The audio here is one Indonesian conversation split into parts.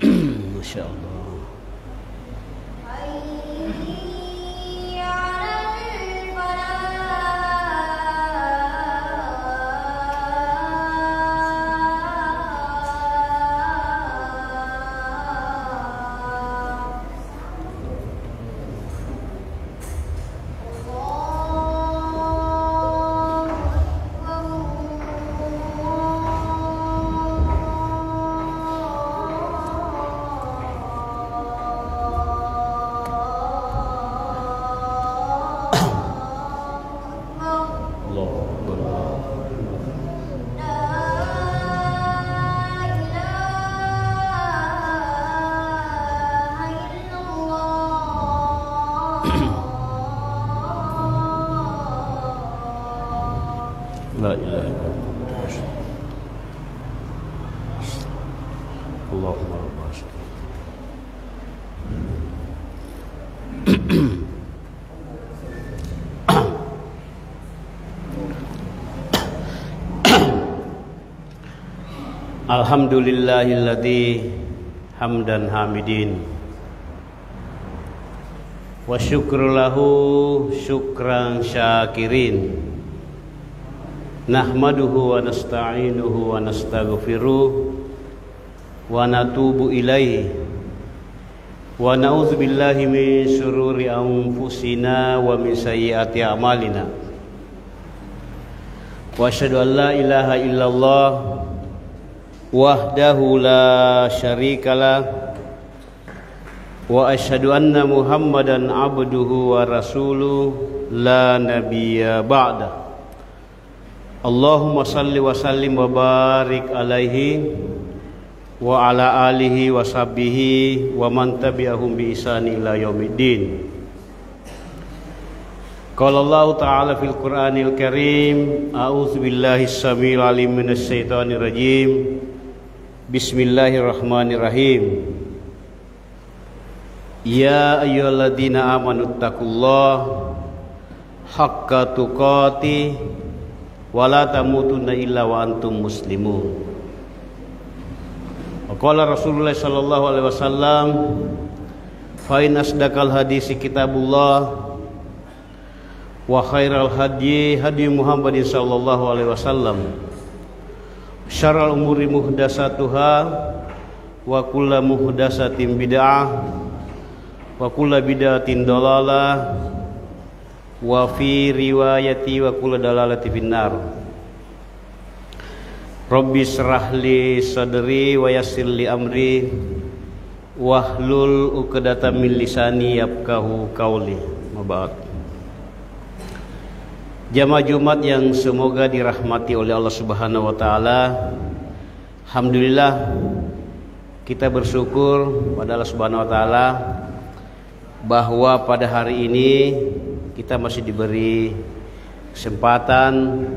Masya Allah. La ilaha illallah. Allahumma rabbana. Alhamdulillahilladzi hamdan hamidin wa syukru lahu syukran syakirin. Nahmaduhu wa nasta'inuhu wa nastaghfiruh wa natubu ilaihi wa na'udzu billahi min syururi anfusina wa min sayyiati a'malina. Wa asyhadu an la ilaha illallah wahdahu la syarikalah wa asyhadu anna Muhammadan abduhu wa rasuluh la nabiyya ba'da. Allahumma salli wa sallim wa barik alaihi wa ala alihi wa sahbihi wa man tabi'ahum bi ihsani ila yaumiddin. Qala Allah ta'ala fil Qur'anil Karim, a'udzu billahi as-sami'il 'alim minasy syaithanir rajim. Bismillahirrahmanirrahim. Ya ayyuhalladzina amanu taqullaha haqqa tuqatih wala tamutunna illa wa antum muslimun. Qala Rasulullah sallallahu alaihi wasallam, fa in asdaqal hadisi kitabullah wa khairal hadyi hadyi Muhammadin sallallahu alaihi wasallam. Syarrul umuri muhdatsatuha wa kullu muhdatsatin bid'ah wa kullu bid'atin dhalalah wa fi riwayati wa kullu dalalati finnar. Rabbi shrah li sadri wa yassir li amri wahlul 'uqdatam min lisani yafqahu qauli. Mabad. Jamaah Jumat yang semoga dirahmati oleh Allah Subhanahu wa taala. Alhamdulillah kita bersyukur pada Allah Subhanahu wa taala bahwa pada hari ini kita masih diberi kesempatan,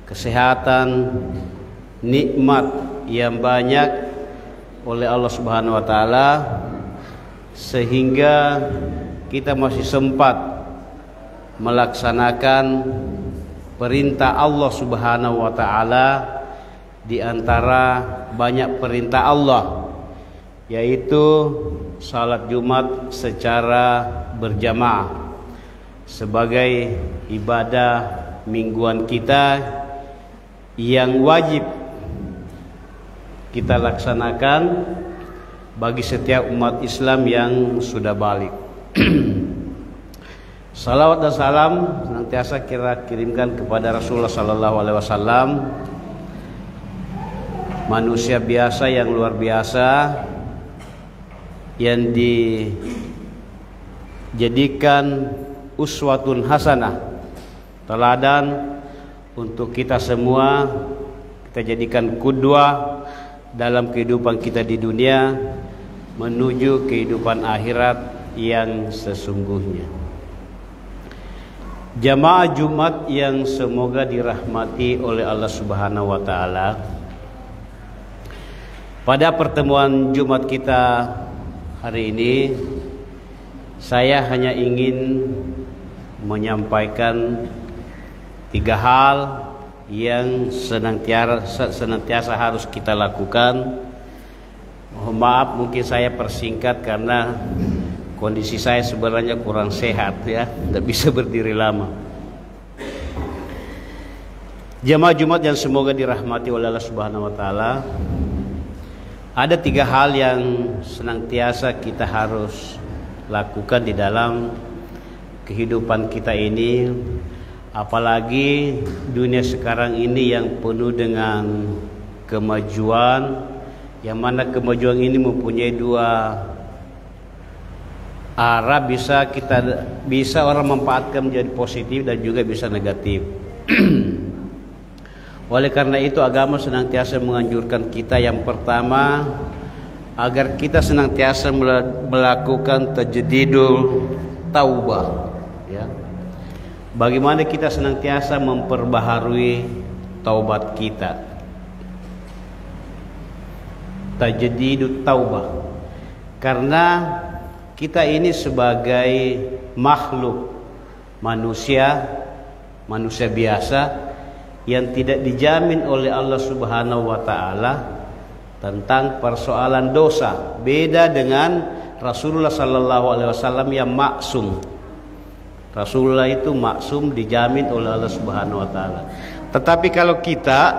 kesehatan, nikmat yang banyak oleh Allah Subhanahu wa taala sehingga kita masih sempat melaksanakan perintah Allah Subhanahu wa taala di antara banyak perintah Allah, yaitu salat Jumat secara berjamaah sebagai ibadah mingguan kita yang wajib kita laksanakan bagi setiap umat Islam yang sudah balik. Salawat dan salam senantiasa kita kirimkan kepada Rasulullah sallallahu alaihi wasallam, manusia biasa yang luar biasa yang dijadikan uswatun hasanah, teladan untuk kita semua. Kita jadikan qudwah dalam kehidupan kita di dunia menuju kehidupan akhirat yang sesungguhnya. Jamaah Jumat yang semoga dirahmati oleh Allah Subhanahu wa taala. Pada pertemuan Jumat kita hari ini, saya hanya ingin menyampaikan 3 hal yang senantiasa harus kita lakukan Mohon maaf, mungkin saya persingkat karena kondisi saya sebenarnya kurang sehat ya, tidak bisa berdiri lama. Jamaah Jumat yang semoga dirahmati oleh Allah Subhanahu wa taala. Ada 3 hal yang senantiasa kita harus lakukan di dalam kehidupan kita ini, apalagi dunia sekarang ini yang penuh dengan kemajuan, yang mana kemajuan ini mempunyai 2 arah, bisa orang memanfaatkan menjadi positif dan juga bisa negatif. Oleh karena itu agama senantiasa menganjurkan kita yang pertama agar kita senantiasa melakukan tajdidul taubah ya. Bagaimana kita senantiasa memperbaharui taubat kita. Tajdidut taubah. Karena kita ini sebagai makhluk manusia biasa yang tidak dijamin oleh Allah Subhanahu wa taala tentang persoalan dosa. Beda dengan Rasulullah sallallahu alaihi wasallam yang maksum. Rasulullah itu maksum, dijamin oleh Allah Subhanahu wa taala. Tetapi kalau kita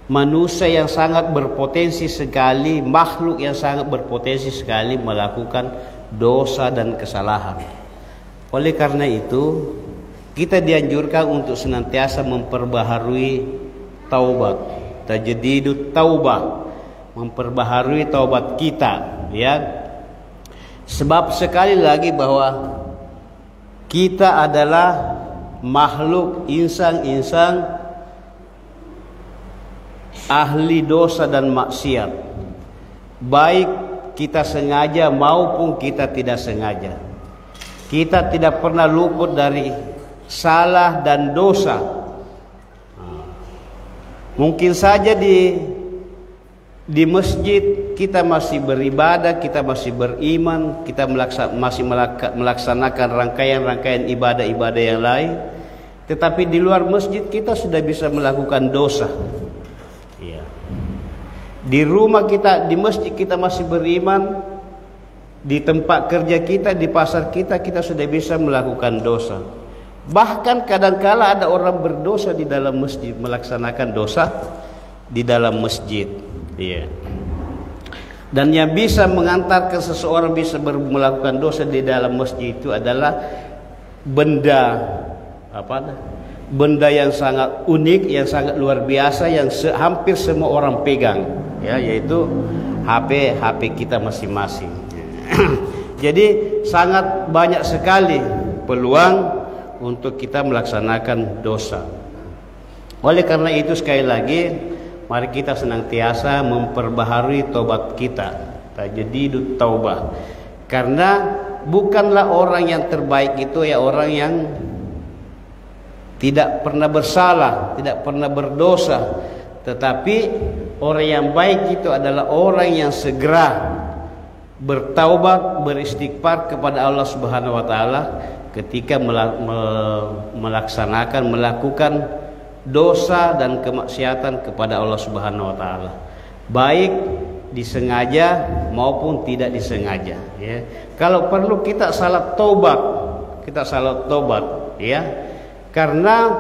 manusia yang sangat berpotensi sekali, makhluk yang sangat berpotensi sekali melakukan dosa dan kesalahan. Oleh karena itu kita dianjurkan untuk senantiasa memperbaharui taubat, tajdidut taubah, memperbaharui taubat kita ya. Sebab sekali lagi bahwa kita adalah makhluk insan ahli dosa dan maksiat, baik kita sengaja maupun kita tidak sengaja. Kita tidak pernah luput dari salah dan dosa. Mungkin saja di masjid kita masih beribadah, kita masih beriman, kita masih melaksanakan rangkaian ibadah-ibadah yang lain, tetapi di luar masjid kita sudah bisa melakukan dosa. Ya. Di rumah kita, di masjid kita masih beriman, di tempat kerja kita, di pasar kita sudah bisa melakukan dosa. Bahkan kadangkala ada orang berdosa di dalam masjid, melaksanakan dosa di dalam masjid. Iya. Dan yang bisa mengantarkan seseorang bisa melakukan dosa di dalam masjid itu adalah benda yang sangat unik, yang sangat luar biasa, yang hampir semua orang pegang, ya, yaitu HP kita masing-masing. Jadi sangat banyak sekali peluang untuk kita melaksanakan dosa. Oleh karena itu sekali lagi mari kita senantiasa memperbaharui taubat kita, tajdidut taubah. Karena bukanlah orang yang terbaik itu ya orang yang tidak pernah bersalah, tidak pernah berdosa, tetapi orang yang baik itu adalah orang yang segera bertaubat, beristighfar kepada Allah Subhanahu wa taala ketika melakukan dosa dan kemaksiatan kepada Allah Subhanahu wa taala, baik disengaja maupun tidak disengaja ya. Kalau perlu kita salat taubat ya. Karena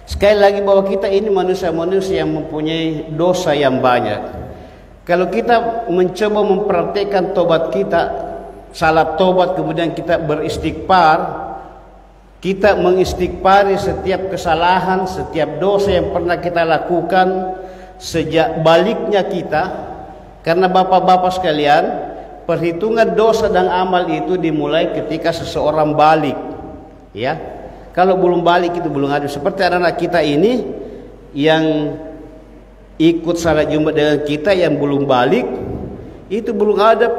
sekali lagi bahwa kita ini manusia-manusia yang mempunyai dosa yang banyak. Kalau kita mencoba mempraktikkan taubat kita, salat taubat, kemudian kita beristighfar, kita mengistighfari setiap kesalahan, setiap dosa yang pernah kita lakukan sejak baliknya kita. Karena bapak-bapak sekalian, perhitungan dosa dan amal itu dimulai ketika seseorang balik ya. Kalau belum balik itu belum ada. Seperti anak-anak kita ini yang ikut salat Jumat dengan kita yang belum balik, itu belum ada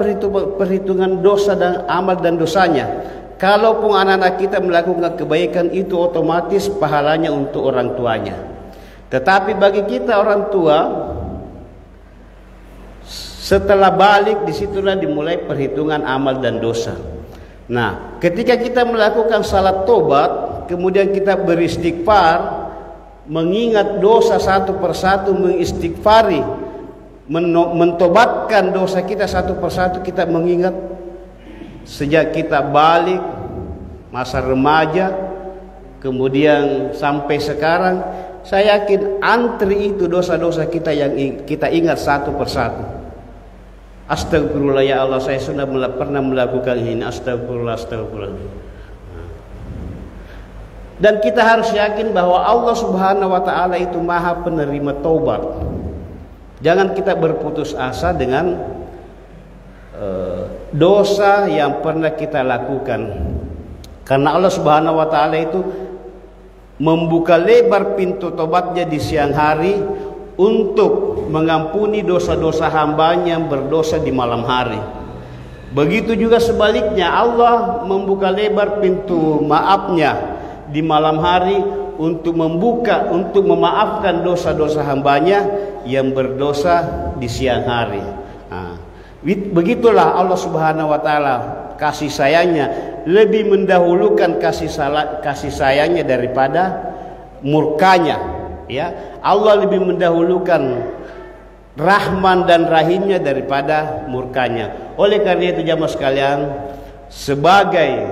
perhitungan dosa dan amal dan dosanya. Kalaupun anak-anak kita melakukan kebaikan, itu otomatis pahalanya untuk orang tuanya. Tetapi bagi kita orang tua, setelah balik disitulah dimulai perhitungan amal dan dosa. Nah, ketika kita melakukan salat tobat, kemudian kita beristighfar, mengingat dosa satu persatu, mengistighfari, mentobatkan dosa kita satu persatu. Kita mengingat sejak kita balik masa remaja, kemudian sampai sekarang, saya yakin antri itu dosa-dosa kita yang kita ingat satu persatu. Astagfirullah ya Allah, saya sudah pernah melakukan ini. Astagfirullah, astagfirullah. Dan kita harus yakin bahwa Allah Subhanahu wa taala itu Maha penerima taubat. Jangan kita berputus asa dengan dosa yang pernah kita lakukan. Karena Allah Subhanahu wa taala itu membuka lebar pintu tobatnya di siang hari untuk mengampuni dosa-dosa hambanya yang berdosa di malam hari. Begitu juga sebaliknya, Allah membuka lebar pintu maafnya di malam hari untuk memaafkan dosa-dosa hambanya yang berdosa di siang hari. Nah, begitulah Allah Subhanahu wa taala kasih sayangnya lebih mendahulukan kasih sayangnya daripada murkanya. Ya, Allah lebih mendahulukan Rahman dan Rahimnya daripada murkanya. Oleh karena itu jamaah sekalian, sebagai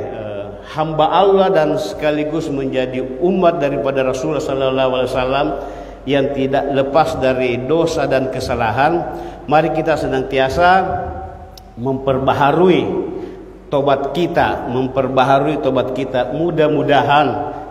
hamba Allah dan sekaligus menjadi umat daripada Rasulullah SAW yang tidak lepas dari dosa dan kesalahan, mari kita senantiasa memperbaharui tobat kita,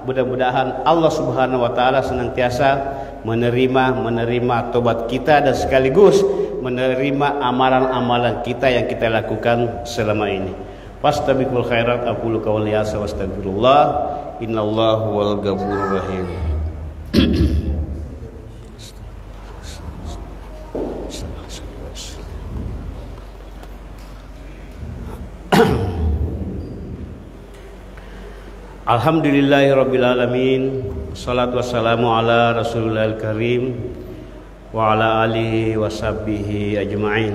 Mudah-mudahan Allah Subhanahu wa taala senantiasa menerima tobat kita dan sekaligus menerima amalan-amalan kita yang kita lakukan selama ini. Fastabiqul khairat, aqulu qawli hadza wa astaghfirullah, innallaha huwal ghafurur rahim. Alhamdulillahirabbil alamin. Shalatu wassalamu ala Rasulillahil karim wa ala alihi washabbihi ajma'in.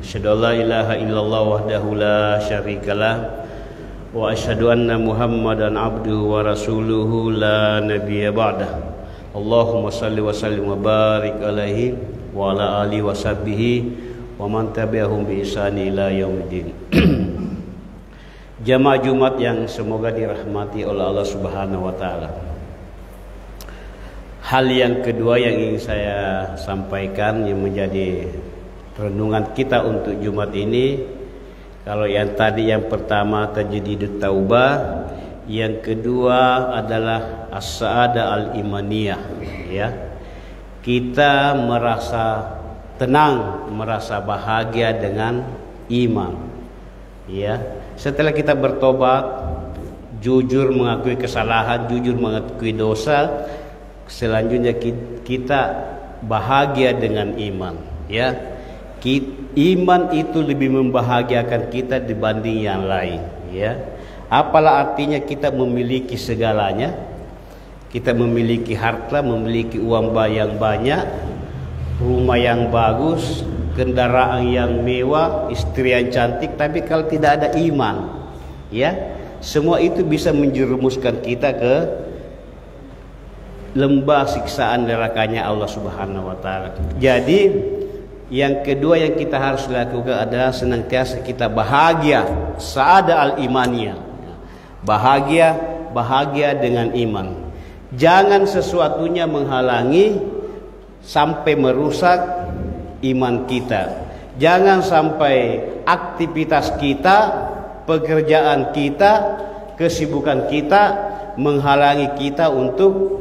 Asyhadu an la ilaha illallah wahdahu la syarikalah wa asyhadu anna Muhammadan abduhu wa rasuluhu la nabiyya ba'dah. Allahumma shalli wa sallim wa barik alaihi wa ala alihi washabbihi wa man tabi'ahum bi ihsani ila yaumiddin. Jamaah Jumat yang semoga dirahmati oleh Allah Subhanahu wa taala. Hal yang kedua yang ingin saya sampaikan yang menjadi renungan kita untuk Jumat ini, kalau yang tadi yang pertama tajdidut taubah, yang kedua adalah as-sa'adah al-imaniyah, ya. Kita merasa tenang, merasa bahagia dengan iman, ya. Setelah kita bertobat, jujur mengakui kesalahan, jujur mengakui dosa, selanjutnya kita bahagia dengan iman, ya. Iman itu lebih membahagiakan kita dibanding yang lain, ya. Apalah artinya kita memiliki segalanya, kita memiliki harta, memiliki uang yang banyak, rumah yang bagus, kendaraan yang mewah, istri yang cantik, tapi kalau tidak ada iman, ya, semua itu bisa menjerumuskan kita ke lembah siksaan nerakanya Allah Subhanahu wa taala. Jadi yang kedua yang kita harus lakukan adalah senantiasa kita bahagia, sa'adah al-imaniyah. Bahagia dengan iman. Jangan sesuatunya menghalangi sampai merusak iman kita. Jangan sampai aktivitas kita, pekerjaan kita, kesibukan kita menghalangi kita untuk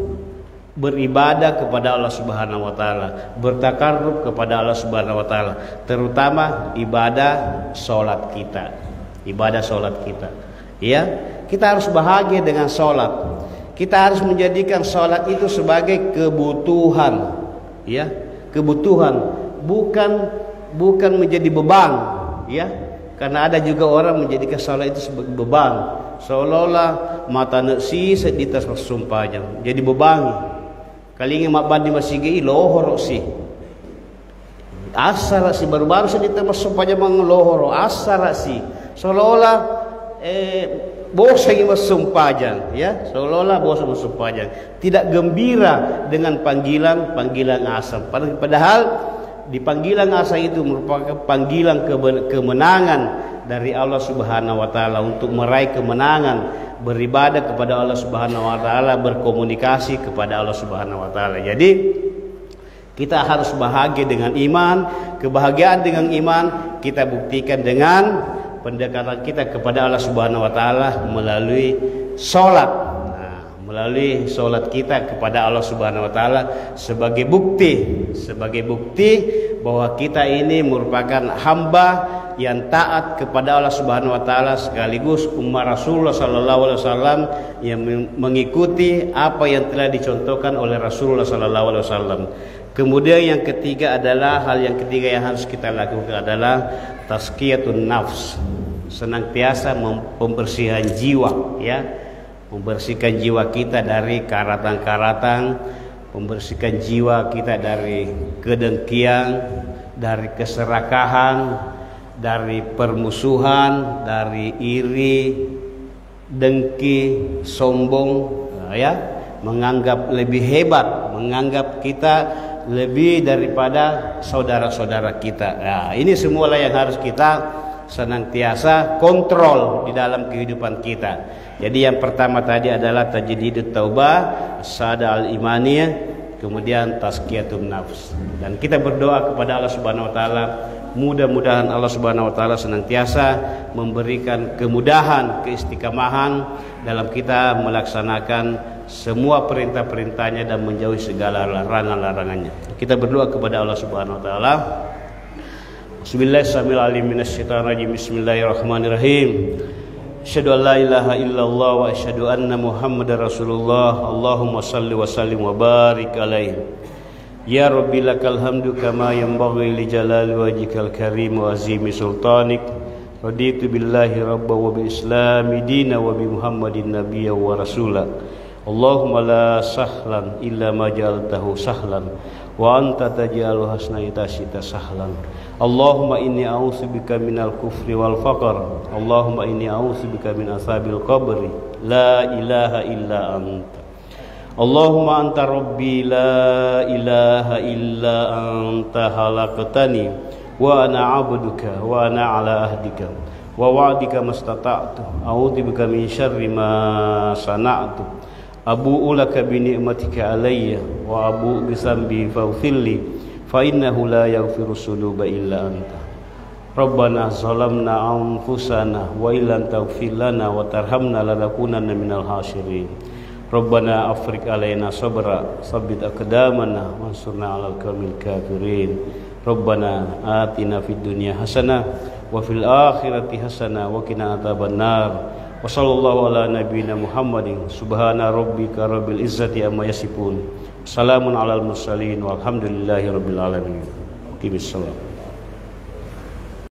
beribadah kepada Allah Subhanahu wa taala, bertakarrub kepada Allah Subhanahu wa taala, terutama ibadah salat kita. Ya, kita harus bahagia dengan salat. Kita harus menjadikan salat itu sebagai kebutuhan, ya, kebutuhan, bukan menjadi beban, ya. Karena ada juga orang menjadikan salat itu sebagai beban, seolah-olah mata nasi seditas sumpahnya jadi beban. Kali ini mak bandi masih gei lohor si asal si baru-baru seditas sumpahnya mengelohor asal si seolah-olah bosan sumpahnya, ya, seolah-olah bosan sumpahnya, tidak gembira dengan panggilan asal. Padahal di panggilan asa itu merupakan panggilan kemenangan dari Allah Subhanahu wa taala untuk meraih kemenangan, beribadah kepada Allah Subhanahu wa taala, berkomunikasi kepada Allah Subhanahu wa taala. Jadi kita harus bahagia dengan iman. Kebahagiaan dengan iman kita buktikan dengan pendekatan kita kepada Allah Subhanahu wa taala melalui salat. Melalui salat kita kepada Allah Subhanahu wa taala sebagai bukti bahwa kita ini merupakan hamba yang taat kepada Allah Subhanahu wa taala, sekaligus umat Rasulullah sallallahu alaihi wasallam yang mengikuti apa yang telah dicontohkan oleh Rasulullah sallallahu alaihi wasallam. Kemudian yang ketiga adalah hal yang ketiga yang harus kita lakukan adalah tazkiyatun nafs, senantiasa pembersihan jiwa, ya. Membersihkan jiwa kita dari karatan-karatan, membersihkan jiwa kita dari kedengkian, dari keserakahan, dari permusuhan, dari iri, dengki, sombong, ya, menganggap lebih hebat, menganggap kita lebih daripada saudara-saudara kita. Nah, ini semualah yang harus kita senantiasa kontrol di dalam kehidupan kita. Jadi yang pertama tadi adalah tajdidut taubah, sada al-imaniyah, kemudian tazkiyatun nafs. Dan kita berdoa kepada Allah Subhanahu wa taala, mudah-mudahan Allah Subhanahu wa taala senantiasa memberikan kemudahan, keistiqamahan dalam kita melaksanakan semua perintah-perintahnya dan menjauhi segala larangan-larangannya. Kita berdoa kepada Allah Subhanahu wa taala. Bismillahirrahmanirrahim. Asyhadu an la ilaha illallah wa asyhadu anna Muhammadar Rasulullah. Allahumma salli wa sallim wa barik alaihi. Ya Rabbi lakal hamdu kama yanbaghi li jalali wajhikal karim wa azimi sultanik. Raditu billahi rabba wa bi islami dina wa bi Muhammadin nabiyya wa rasula. Allahumma la sahlan illa ma ja'altahu sahlan wa anta taj'alu hasna itasita sahlan. Allahumma inni a'udzubika minal kufri wal faqr. Allahumma inni a'udzubika min asabil qabri. La ilaha illa anta. Allahumma anta rabbi la ilaha illa anta khalaqtani wa ana 'abduka wa ana 'ala ahdika wa wa'dika mastata'tu. A'udzubika min syarri ma sana'tu. Abu'u laka bi ni'matika alayya wa abu'u bi dhanbi faghfirli fa innahu la yaghfiru dzunuba illa anta. Rabbana zalamna anfusana wa illam taghfir lana wa tarhamna lanakunanna minal khasirin. Rabbana afriq alaina sabra tsabbit aqdamana wansurna 'alal qaumil kafirin. Rabbana atina fid dunya hasanah wa fil akhirati hasanah wa qina adzabannar. Wa sallallahu ala nabiyyina Muhammadin subhana rabbika rabbil izzati amma yasifun. Salamun alal mursalin walhamdulillahi rabbil alamin. Qimis salat.